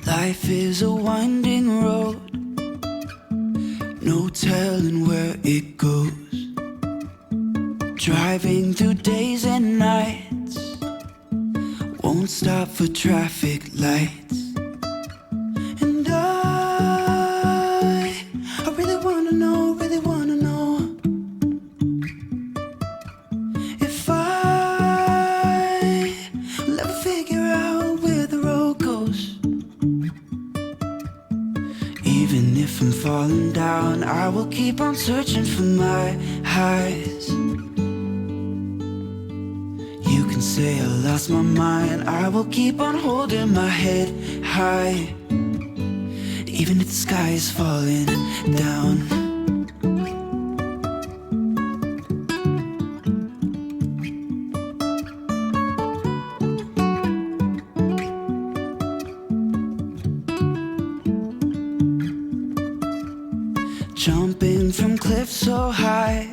Life is a winding road, no telling where it goes. Driving through days and nights, won't stop for traffic lights. And I really wanna know, if will ever figure out where the road goes. Even if I'm falling down, I will keep on searching for my highs. You can say I lost my mind, I will keep on holding my head high. Even if the sky is falling down. Jumping from cliffs so high,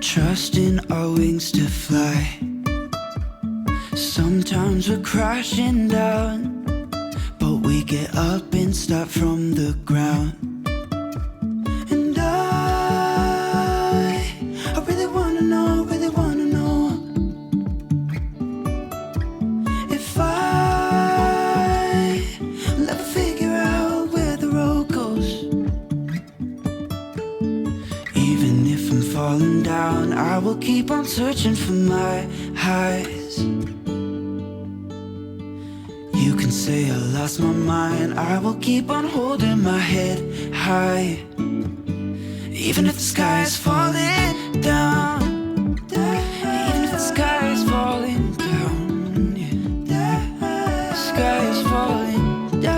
trusting our wings to fly. Sometimes we're crashing down, but we get up and start from the ground. And I really wanna know, if will ever figure out where the road goes. Even if I'm falling down, I will keep on searching for my highs. You can say I lost my mind, I will keep on holding my head high. Even if the sky is falling down, even if the sky is falling down, yeah. The sky is falling down.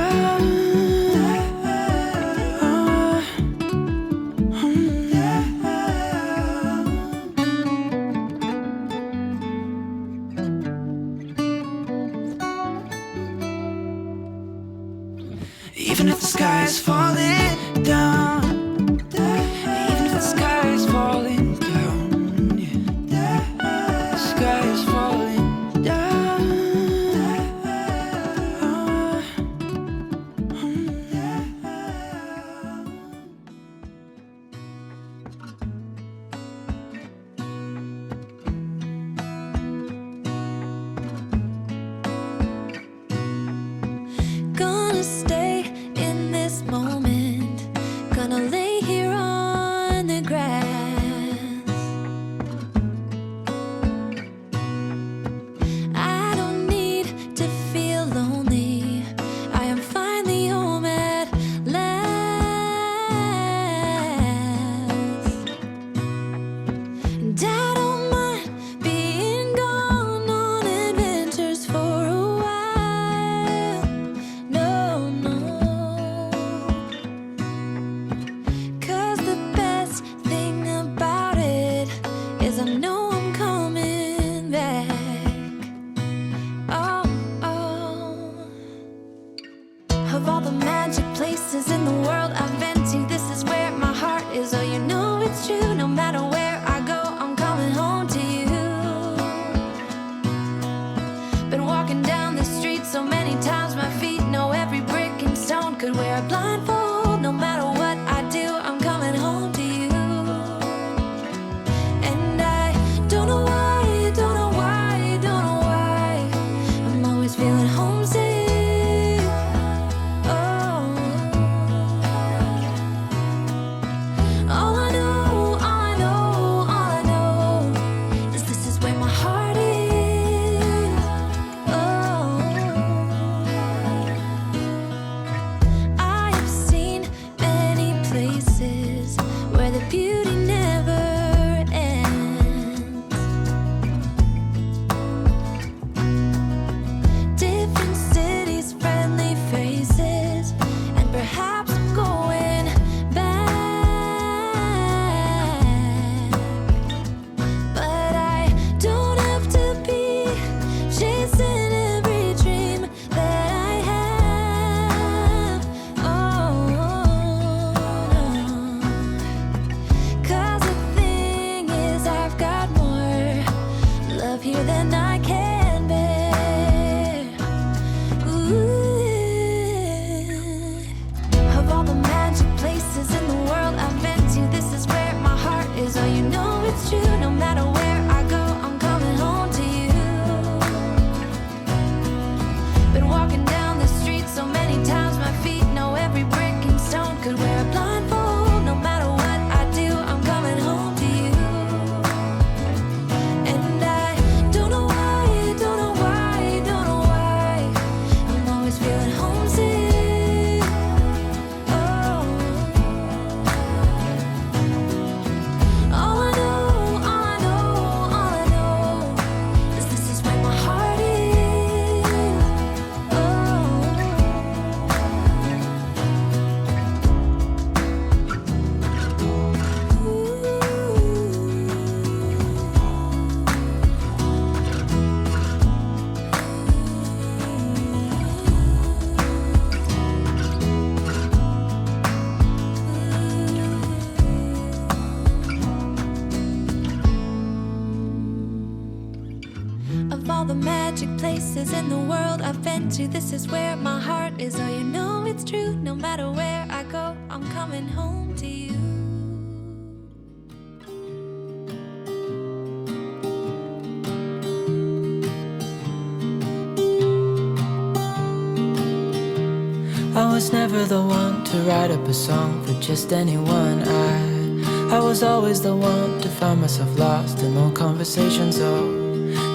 Even if the sky is falling down, even if the sky is falling down, yeah. The sky is falling down. Gonna stay in this moment, gonna lay here on the grass. I don't need to feel lonely, I am finally home at last. And I don't mind being gone on adventures for a while. No, no. 'Cause the best thing about it is I know I'm coming back. Oh, oh. Of all the magic places in the world I've been to, this is where my heart is. Oh, you know it's true. No matter where I go, I'm coming home to you. Been walking down the street so many times, my feet know every brick and stone. Could wear a blindfold, no matter what I do, I'm coming home to you. And I don't know why, don't know why, don't know why, I'm always feeling homesick. Oh, places in the world I've been to. This is where my heart is. Oh, you know it's true. No matter where I go, I'm coming home to you. I was never the one to write up a song for just anyone. I was always the one to find myself lost in old conversations. Oh,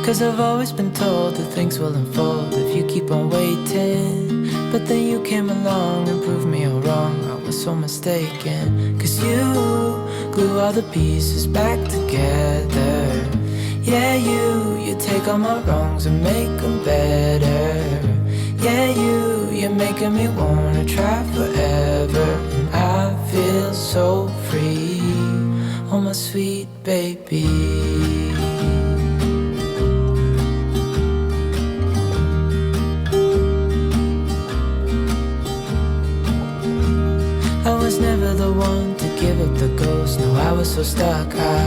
'cause I've always been told that things will unfold if you keep on waiting. But then you came along and proved me all wrong. I was so mistaken. 'Cause you glue all the pieces back together. Yeah, you take all my wrongs and make them better. Yeah, you're making me wanna try forever. And I feel so free, oh my sweet baby. I was never the one to give up the ghost. No, I was so stuck. I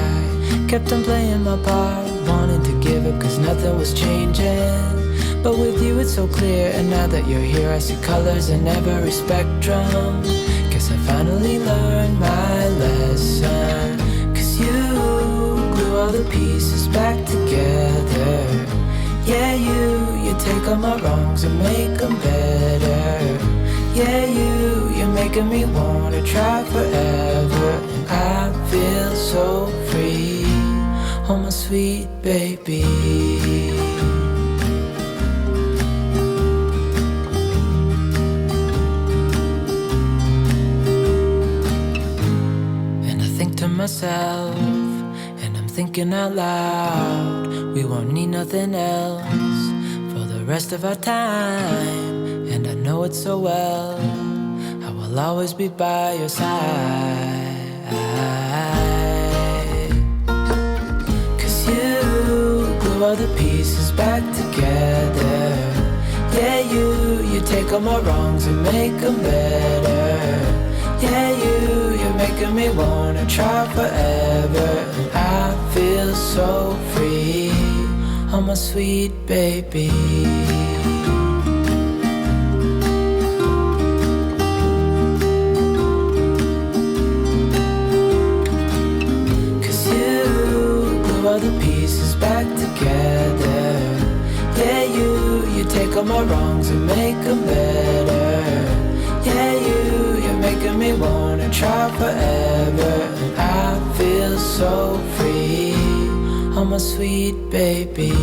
kept on playing my part, wanting to give up 'cause nothing was changing. But with you it's so clear, and now that you're here I see colors in every spectrum. Guess I finally learned my lesson. 'Cause you glue all the pieces back together. Yeah, you take all my wrongs and make them better. Yeah, you're making me wanna try forever. And I feel so free, oh my sweet baby. Myself, and I'm thinking out loud, we won't need nothing else for the rest of our time. And I know it so well, I will always be by your side. 'Cause you glue all the pieces back together. Yeah, you take all my wrongs and make them better. Yeah, you're making me wanna try forever. And I feel so free, oh my sweet baby. 'Cause you glue all the pieces back together. Yeah, you take all my wrongs and make them better. Yeah, you're making me wanna try forever. And I feel so free, oh my sweet baby.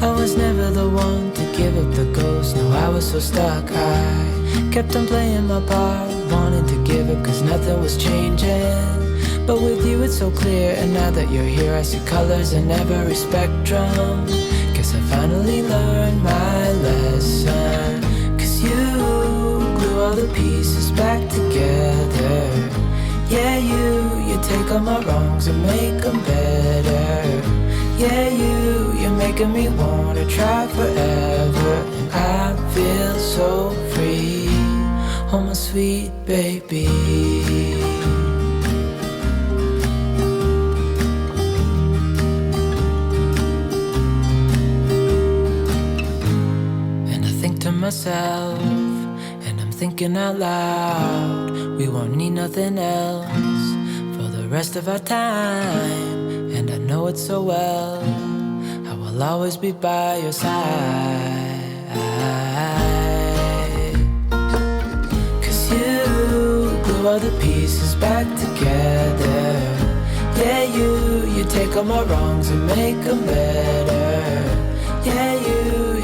I was never the one to give up the ghost. No, I was so stuck. I kept on playing my part, wanting to give up 'cause nothing was changing. But with you it's so clear, and now that you're here I see colors in every spectrum. Guess I finally learned my lesson. 'Cause you glue all the pieces back together. Yeah, you take all my wrongs and make them better. Yeah, you're making me wanna try forever. And I feel so free, oh my sweet baby. Myself, and I'm thinking out loud, we won't need nothing else for the rest of our time. And I know it so well, I will always be by your side. 'Cause you glue all the pieces back together. Yeah, you take all my wrongs and make them better. Yeah,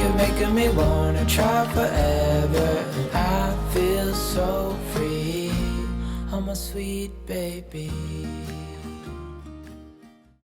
you're making me wanna try forever. And I feel so free, oh my sweet baby.